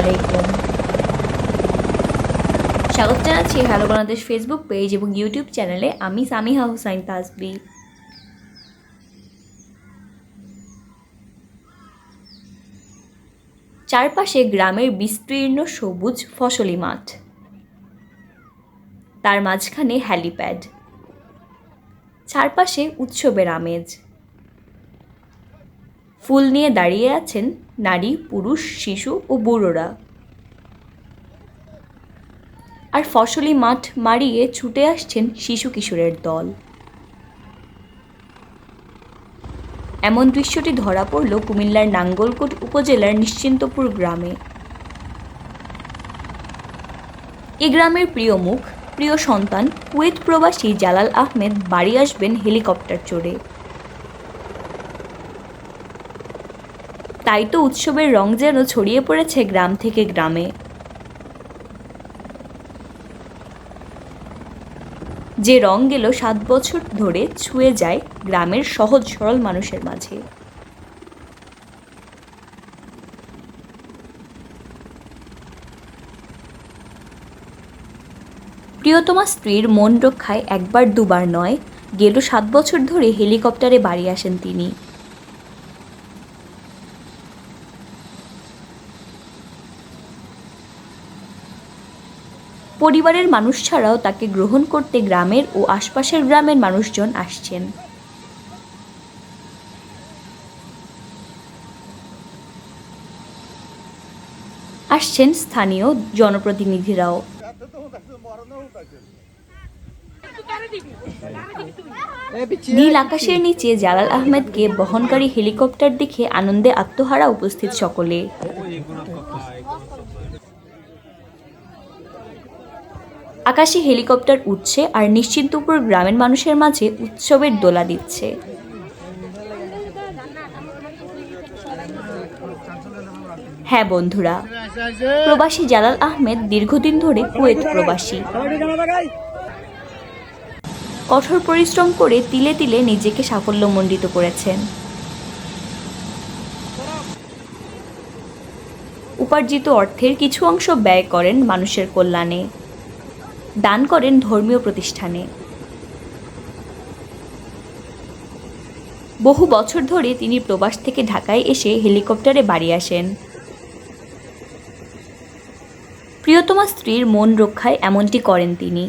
আলাইকুম। স্বাগত জানাচ্ছি হ্যালো বাংলাদেশ ফেসবুক পেজ এবং ইউটিউব চ্যানেলে। আমি সামিহা হুসাইন তাসবি। চারপাশে গ্রামের বিস্তীর্ণ সবুজ ফসলি মাঠ, তার মাঝখানে হ্যালিপ্যাড, চারপাশে উৎসবের আমেজ। ফুল নিয়ে দাঁড়িয়ে আছেন নারী, পুরুষ, শিশু ও বুড়োরা। আর ফসলি মাঠ মাড়িয়ে ছুটে আসছেন শিশু কিশোরের দল। এমন দৃশ্যটি ধরা পড়ল কুমিল্লার নাঙ্গলকোট উপজেলার নিশ্চিন্তপুর গ্রামে। এ গ্রামের প্রিয় মুখ, প্রিয় সন্তান কুয়েত প্রবাসী জালাল আহমেদ বাড়ি আসবেন হেলিকপ্টার চড়ে। তাই তো উৎসবের রং যেন ছড়িয়ে পড়েছে গ্রাম থেকে গ্রামে। যে রং গেল 7 বছর ধরে ছুঁয়ে যায় গ্রামের সহজ সরল মানুষের মাঝে। প্রিয়তমা স্ত্রীর মন রক্ষায় একবার দুবার নয়, গেল 7 বছর ধরে হেলিকপ্টারে বাড়ি আসেন তিনি। পরিবারের মানুষ ছাড়াও তাকে গ্রহণ করতে গ্রামের ও আশপাশের গ্রামের মানুষজন আসছেন। আসছেন স্থানীয় জনপ্রতিনিধিরাও। নীল আকাশের নিচে জালাল আহমেদকে বহনকারী হেলিকপ্টার দেখে আনন্দে আত্মহারা উপস্থিত সকলে। আকাশে হেলিকপ্টার উঠছে আর নিশ্চিন্তপুর গ্রামের মানুষের মাঝে উৎসবের দোলা দিচ্ছে। হ্যাঁ বন্ধুরা, প্রবাসী জালাল আহমেদ দীর্ঘদিন ধরে কুয়েত প্রবাসী। কঠোর পরিশ্রম করে তিলে তিলে নিজেকে সাফল্যমণ্ডিত করেছেন। উপার্জিত অর্থের কিছু অংশ ব্যয় করেন মানুষের কল্যাণে, দান করেন ধর্মীয় প্রতিষ্ঠানে। বহু বছর ধরে তিনি প্রবাস থেকে ঢাকায় এসে হেলিকপ্টারে বাড়ি আসেন। প্রিয়তমা স্ত্রীর মন রক্ষায় এমনটি করেন তিনি।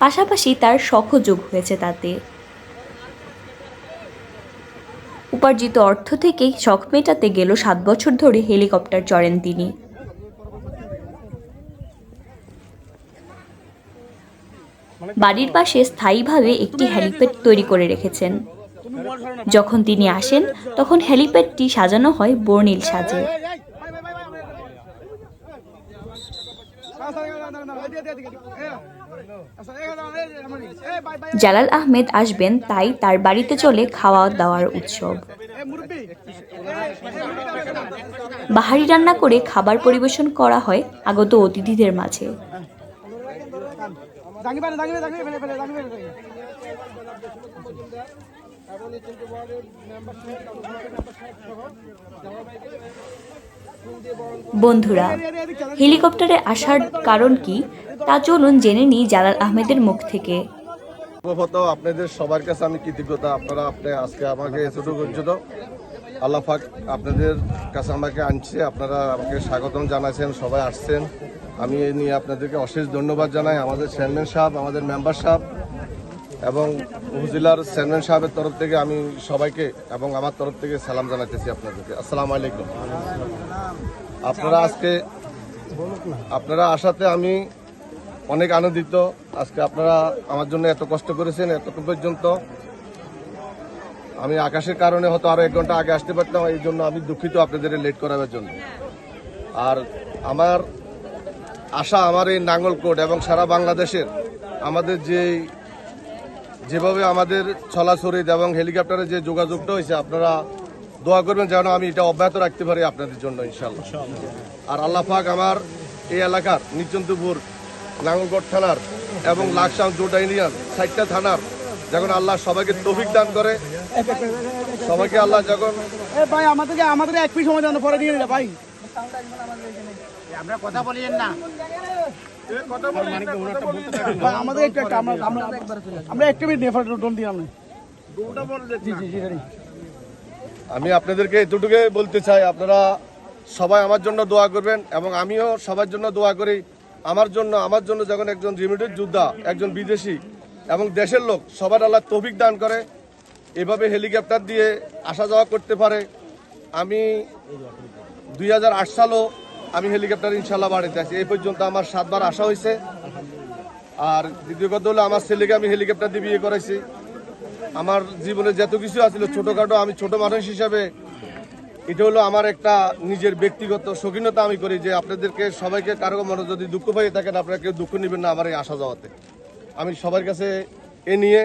পাশাপাশি তার শখও যোগ হয়েছে তাতে। উপার্জিত অর্থ থেকেই শখ মেটাতে গেল 7 বছর ধরে হেলিকপ্টার চড়েন তিনি। বাড়ির পাশে স্থায়ীভাবে একটি হ্যালিপ্যাড তৈরি করে রেখেছেন। যখন তিনি আসেন তখন হ্যালিপ্যাডটি সাজানো হয় বর্ণিল সাজে। জালাল আহমেদ আসবেন, তাই তার বাড়িতে চলে খাওয়া দাওয়ার উৎসব। বাহারি রান্না করে খাবার পরিবেশন করা হয় আগত অতিথিদের মাঝে। বন্ধুরা, হেলিকপ্টারে আসার কারণ কি তা চলুন জেনে নিই জালাল আহমেদের মুখ থেকে। আপনাদের সবার কাছে আমি কৃতজ্ঞতা, আপনি আজকে আমাকে এতটুকু পর্যন্ত আল্লাহ পাক আপনাদের কাছে আমাকে আনছে, আপনারা আমাকে স্বাগতম জানাচ্ছেন, সবাই আসছেন। আমি এই নিয়ে আপনাদেরকে অশেষ ধন্যবাদ জানাই। আমাদের চেয়ারম্যান সাহেব, আমাদের মেম্বার সাহেব এবং উপজেলার চেয়ারম্যান সাহেবের তরফ থেকে আমি সবাইকে এবং আমার তরফ থেকে সালাম জানাতেছি আপনাদেরকে। আসসালামু আলাইকুম। আপনারা আসাতে আমি অনেক আনন্দিত। আজকে আপনারা আমার জন্য এত কষ্ট করেছেন, এতক্ষণ পর্যন্ত। আমি আকাশের কারণে হয়তো আরো 1 ঘন্টা আগে আসতে পারতাম, এই জন্য আমি দুঃখিত আপনাদের লেট করাবার জন্য। আর আমার আশা, আমার এই নাঙ্গলকোট এবং সারা বাংলাদেশের আমাদের যেভাবে আমাদের চলাচরিত এবং হেলিকপ্টারে যে যোগাযোগটা হয়েছে, আপনারা দোয়া করবেন যেন আমি এটা অব্যাহত রাখতে পারি আপনাদের জন্য ইনশাল্লাহ। আর আল্লাহ পাক আমার এই এলাকার নিশ্চিন্তপুর, নাঙ্গলকোট থানার এবং লাকসাম জোটা ইউনিয়ন 4টা থানার যখন আল্লাহ সবাইকে তৌফিক দান করে, সবাইকে আল্লাহ যখন ভাই আমাদের 1 মিনিট সময় দেন, পরে নিয়ে নিলে ভাই আমরা কথা বলিয়েন না। আমাদের একটু আমরা একটু মিনিট ডোন দিই আমরা। জি জি জি ready। আমি আপনাদেরকে এতটুকু বলতে চাই, আপনারা সবাই আমার জন্য দোয়া করবেন এবং আমিও সবার জন্য দোয়া করি। আমার জন্য যখন একজন রিমিটেড যোদ্ধা, একজন বিদেশি এবং দেশের লোক সবার আল্লাহ তৌফিক দান করে, এভাবে হেলিকপ্টার দিয়ে আসা যাওয়া করতে পারে। আমি 2008 সালও আমি হেলিকপ্টার ইনশাল্লাহ বাড়িতে আছি। এই পর্যন্ত আমার 7 বার আসা হয়েছে। আর দ্বিতীয় কথা হলো, আমার ছেলেকে আমি হেলিকপ্টার দিয়ে বিয়ে করাইছি। আমার জীবনে যত কিছু আছিল ছোটখাটো, আমি ছোট মানুষ হিসাবে এটা হলো আমার একটা নিজের ব্যক্তিগত শৌখিনতা আমি করি যে আপনাদেরকে সবাইকে কারো মনে যদি দুঃখ পেয়ে থাকেন, আপনারা কেউ দুঃখ নেবেন না আমার এই আসা যাওয়াতে। আমি সবার কাছে এ নিয়ে,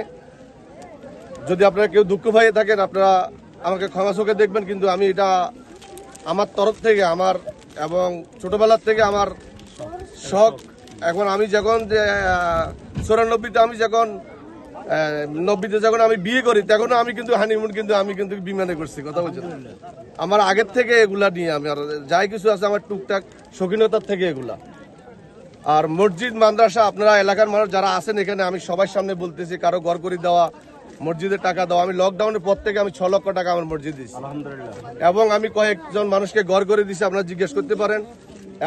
যদি আপনারা কেউ দুঃখ পেয়ে থাকেন আপনারা আমাকে ক্ষমা চোখে দেখবেন, কিন্তু আমি এটা আমার তরফ থেকে আমার এবং ছোটবেলার থেকে আমার শখ। এখন আমি যখন 94তে আমি যখন 90তে যখন আমি বিয়ে করি তখনও আমি কিন্তু হানিমুন আমি কিন্তু বিমানে করছি, কথা বলছেন। আমার আগের থেকে এগুলা নিয়ে আমি আর যাই কিছু আছে আমার টুকটাক শৌখিনতার থেকে এগুলা। আর মসজিদ মাদ্রাসা আপনারা এলাকার মানুষ যারা আছেন এখানে, আমি সবার সামনে বলতেছি, কারো ঘর করে দেওয়া, মসজিদে টাকা দেওয়া। আমি লকডাউনের পর থেকে আমি 6 লক্ষ টাকা আমার মসজিদ দিচ্ছি এবং আমি কয়েকজন মানুষকে ঘর করে দিচ্ছি, আপনারা জিজ্ঞেস করতে পারেন।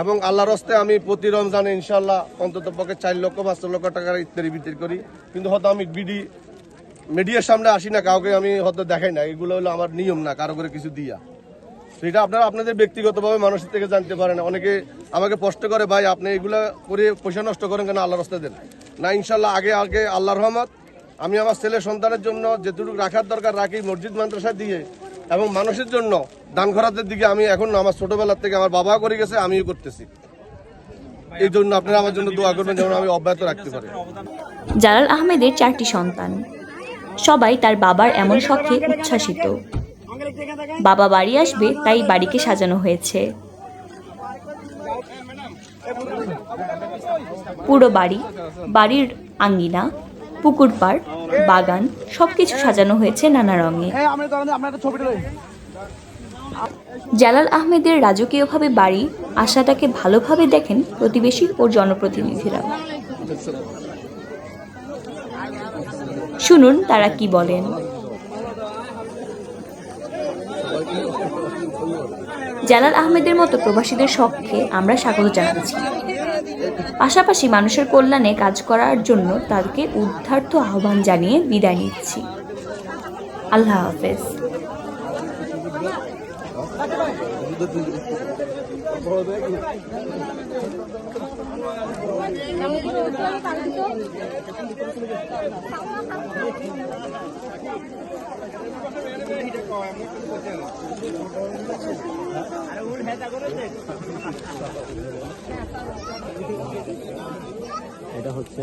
এবং আল্লাহর হস্তে আমি প্রতি রমজানে ইনশাল্লাহ অন্তত পক্ষে 4 লক্ষ 5 লক্ষ টাকার ইত্যাদি বিক্রি করি। কিন্তু হয়তো আমি মিডিয়ার সামনে আসি না, কাউকে আমি হয়তো দেখাই না। এগুলো হলো আমার নিয়ম না কারো করে কিছু দিয়া। সেটা আপনারা আপনাদের ব্যক্তিগতভাবে মানুষের থেকে জানতে পারেন। অনেকে আমাকে প্রশ্ন করে, ভাই আপনি এগুলা করে পয়সা নষ্ট করেন কেন, আল্লাহর রাস্তায় দেন না। ইনশাল্লাহ আগে আল্লাহর রহমত আমি আমার ছেলে সন্তানের জন্য যেটুকু রাখার দরকার রাখি মসজিদ মাদ্রাসা দিয়ে, এবং মানুষের জন্য দান খরাতের দিকে আমি এখন আমার ছোটবেলার থেকে আমার বাবা করে গেছে, আমিও করতেছি। এই জন্য আপনারা আমার জন্য দোয়া করবেন যেন আমি অব্যাহত রাখতে পারি। জালাল আহমেদের 4টি সন্তান, সবাই তার বাবার এমন শখে উচ্ছ্বাসিত। বাবা বাড়ি আসবে তাই বাড়িকে সাজানো হয়েছে। পুরো বাড়ির আঙ্গিনা, পুকুর পাড়, বাগান সবকিছু সাজানো হয়েছে নানা রঙে। জালাল আহমেদের রাজকীয়ভাবে বাড়ি আসাটাকে ভালোভাবে দেখেন প্রতিবেশী ও জনপ্রতিনিধিরা। শুনুন তারা কি বলেন। জালাল আহমেদের মতো প্রবাসীদের শখকে আমরা স্বাগত জানাচ্ছি। পাশাপাশি মানুষের কল্যাণে কাজ করার জন্য তাদেরকে উদ্ধার্ত আহ্বান জানিয়ে বিদায় নিচ্ছি। আল্লাহ হাফেজ। এটা হচ্ছে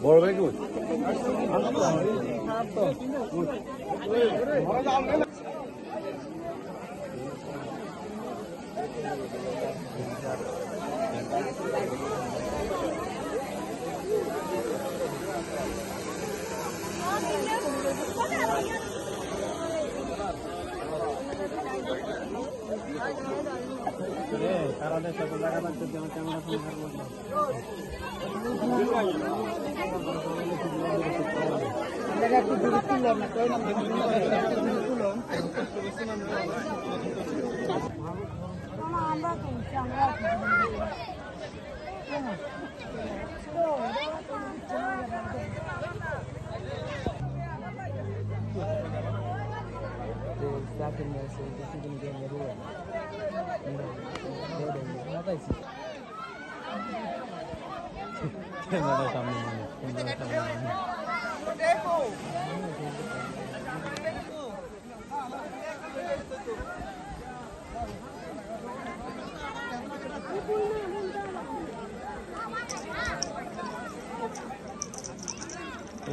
বড় ভাই গুড কারণে সকল জায়গা লাগছে যেমন ক্যামেরা ফোন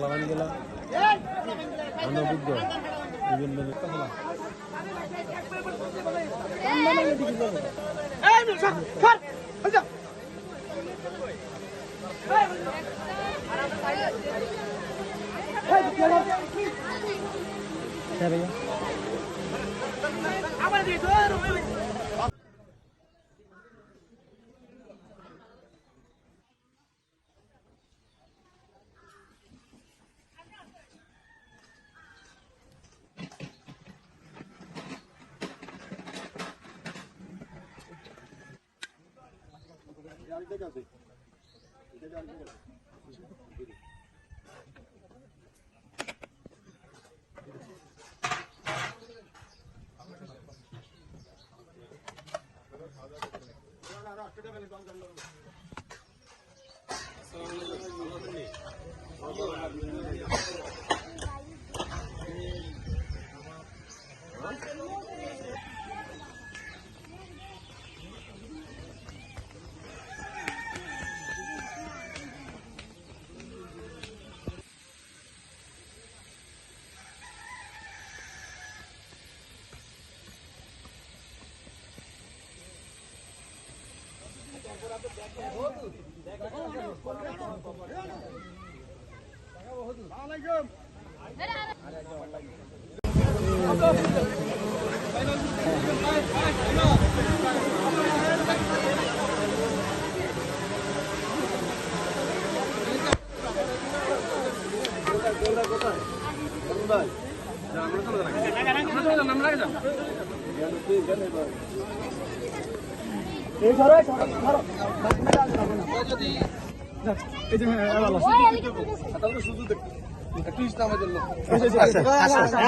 লাগান গেলাম অনভিজ্ঞ বিভিন্ন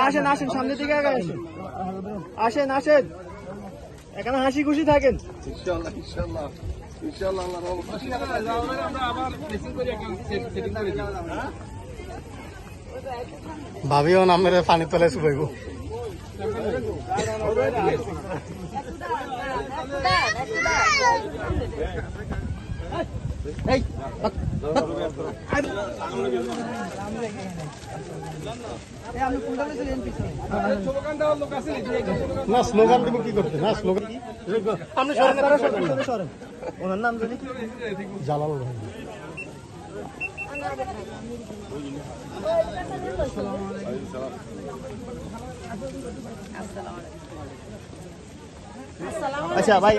আসেন আসেন, সামনের দিকে আগে আসেন, আসেন আসেন, এখানে হাসি খুশি থাকেন। ইনশাআল্লাহ ইনশাআল্লাহ ইনশাআল্লাহ আল্লাহর রহমতে। ভাবিও নামের পানি তলে শুকাইব। না স্লোগান দিব কি করতে? না স্লোগান আপনি সরেন। ওনার নাম জানি জালাল ভাই। আচ্ছা ভাই,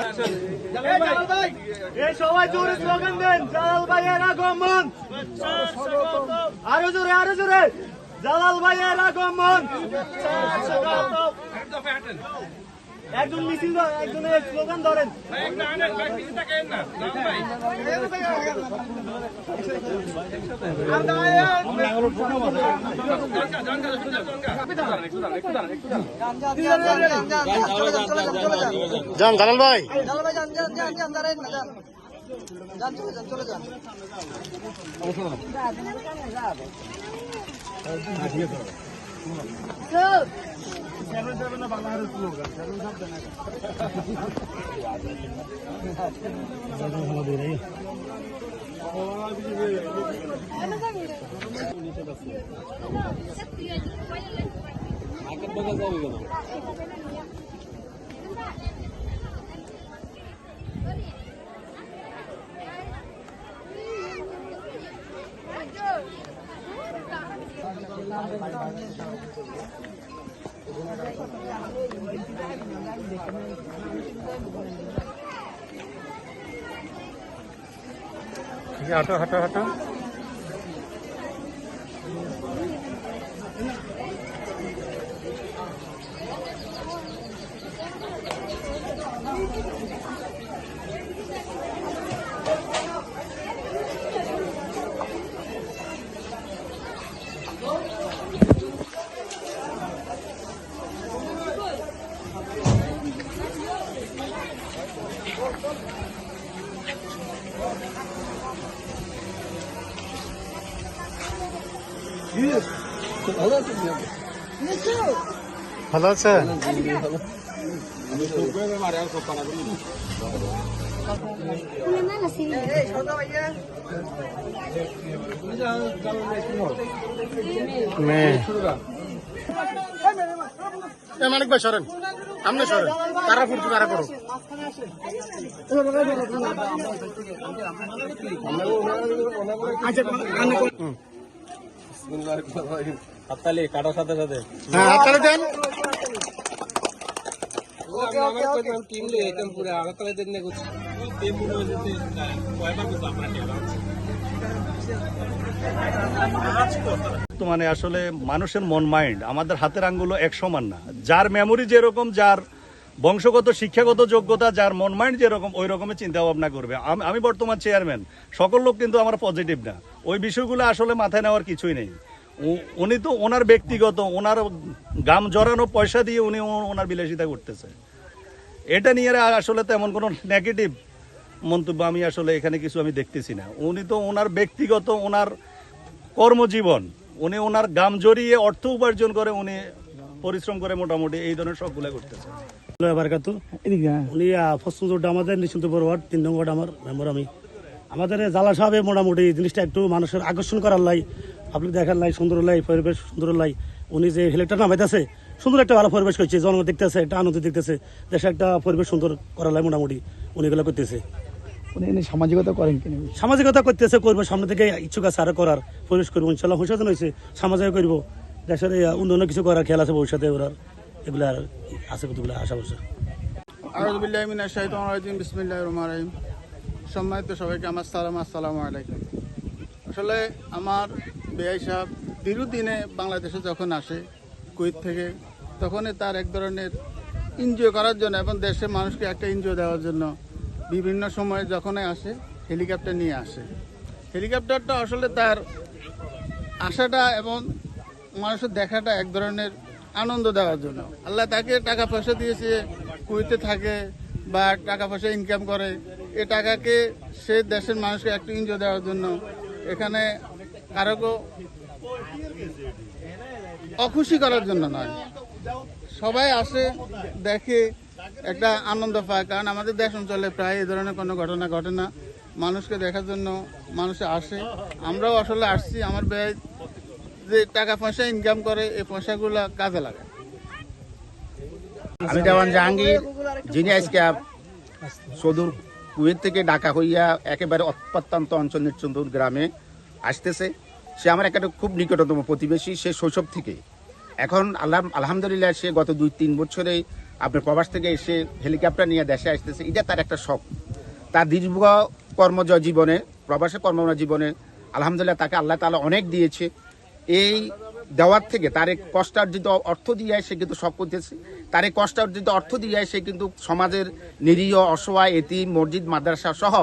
সবাই জোরে স্লোগান দেন, জালাল ভাইয়ের আগমন। আরো জোরে আরো জোরে, জালাল ভাইয়ের আগমন। একজন মিছিল, একজনের স্লোগান ধরেন। যান জালাল ভাই। হাঁটো হাঁটো হাঁটো। ভালো আছে? মানিক ভাই সরেন, আপনি সরেন, তারা ফুটতে তারা করো। হ্যাঁ হাততালি দেন। তো মানে আসলে মানুষের মন মাইন্ড আমাদের হাতের আঙ্গুলও এক সমান না। যার মেমোরি যেরকম, যার বংশগত শিক্ষাগত যোগ্যতা, যার মন মাইন্ড যেরকম, ওই রকমের চিন্তা ভাবনা করবে। আমি বর্তমান চেয়ারম্যান, সকল লোক কিন্তু আমার পজিটিভ না। ওই বিষয়গুলো আসলে মাথায় নেওয়ার কিছুই নেই। উনি তো ওনার ব্যক্তিগত, ওনার গাম জড়ানো পয়সা দিয়ে উনি ওনার বিলাসিতা করতেছে। এটা নিয়ে আসলে তেমন কোনো নেগেটিভ মন্তব্য আমি আসলে এখানে কিছু আমি দেখতেছি না। উনি তো ওনার ব্যক্তিগত, ওনার কর্মজীবন, উনি ওনার গাম জড়িয়ে অর্থ উপার্জন করে, উনি পরিশ্রম করে মোটামুটি এই ধরনের সবগুলো করতেছে। উনি পশ্চিম রোড আমাদের নিশ্চিন্তপুর ওয়ার্ড 3 নম্বর আমার মেম্বার। আমি আমাদের জালা সাহেব মোটামুটি এই জিনিসটা একটু মানুষের আকর্ষণ করার লাই, আপনি দেখার লাই, সুন্দর লাই, পরিবেশ সুন্দর লাই। উনি যে হেলিকপ্টার নামাইতেছে, সুন্দর একটা ভালো পরিবেশ করছে, জনগণ দেখতেছে, একটা আনন্দ দেখতেছে, দেশে একটা পরিবেশ সুন্দর করার লাই মোটামুটি উনি এগুলো করতেছে। সামাজিকতা করেন কিনা? সামাজিকতা করতেছে, করবো, সামনে থেকে ইচ্ছুক আছে আরো করার, পরিবেশ করবো ইনশাল্লাহ। সচেতন হয়েছে, সামাজিক করবো, দেশের উন্নয়ন কিছু করার খেয়াল আছে ভবিষ্যতে। ওরা এগুলো আছে কতগুলো আশা করছে। আউযুবিল্লাহি মিনাশ শাইতানির রাজিম, বিসমিল্লাহির রহমানির রহিম। সম্মানিত সবাইকে আমার সালাম, আসসালামু আলাইকুম। আসলে আমার বেআই সাহেব দীর্ঘদিনে বাংলাদেশে যখন আসে কুয়েত থেকে, তখনই তার এক ধরনের এনজয় করার জন্য এবং দেশের মানুষকে একটা এনজয় দেওয়ার জন্য বিভিন্ন সময় যখনই আসে হেলিকপ্টার নিয়ে আসে। হেলিকপ্টারটা আসলে তার আসাটা এবং মানুষের দেখাটা এক ধরনের আনন্দ দেওয়ার জন্য। আল্লাহ তাকে টাকা পয়সা দিয়েছে, কুয়েতে থাকে বা টাকা পয়সা ইনকাম করে, এই টাকাকে সে দেশের মানুষকে একটু এনজয় দেওয়ার জন্য, এখানে কারো অখুশি করার জন্য নয়। সবাই আসে, দেখে, একটা আনন্দ পায়। কারণ আমাদের দেশ অঞ্চলে প্রায় এই ধরনের কোনো ঘটনা ঘটে না। মানুষকে দেখার জন্য মানুষে আসে, আমরাও আসলে আসছি। আমার ব্যয় যে টাকা পয়সা ইনকাম করে, এই পয়সাগুলো কাজে লাগে। আমি দেওয়ান জাহাঙ্গীর, যিনি আজকে সদর কুয়েত থেকে ঢাকা হইয়া একেবারে প্রত্যন্ত অঞ্চল নির্চন্দপুর গ্রামে আসতেছে। সে আমার একটা খুব নিকটতম প্রতিবেশী, সে শৈশব থেকে। এখন আলহামদুলিল্লাহ সে গত 2-3 বছরে আপনার প্রবাস থেকে এসে হেলিকপ্টার নিয়ে দেশে আসতেছে। এটা তার একটা শখ। তার দীর্ঘ কর্মজ জীবনে, প্রবাসে কর্মজ জীবনে আলহামদুলিল্লাহ তাকে আল্লাহ তাআলা অনেক দিয়েছে। এই দেওয়ার থেকে তার এই কষ্টার্জিত অর্থ দিয়ে সে কিন্তু সব করতেছে। তার এই কষ্টার্জিত অর্থ দিয়ে সে কিন্তু সমাজের নিরীহ, অসহায়, এতিম, মসজিদ, মাদ্রাসা সহ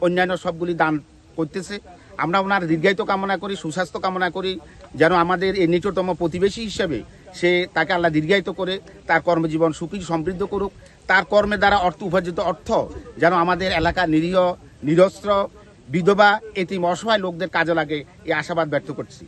অন্যান্য সবগুলি দান করতেছে। আমরা ওনার দীর্ঘায়িত কামনা করি, সুস্বাস্থ্য কামনা করি, যেন আমাদের এই নিকটতম প্রতিবেশী হিসেবে সে তাকে আল্লাহ দীর্ঘায়িত করে তার কর্মজীবন সুখী সমৃদ্ধ করুক। তার কর্মের দ্বারা উপার্জিত অর্থ যেন আমাদের এলাকার নিরীহ, নিরস্ত্র, বিধবা, এতিম, অসহায় লোকদের কাজে লাগে, এই আশাবাদ ব্যক্ত করছি।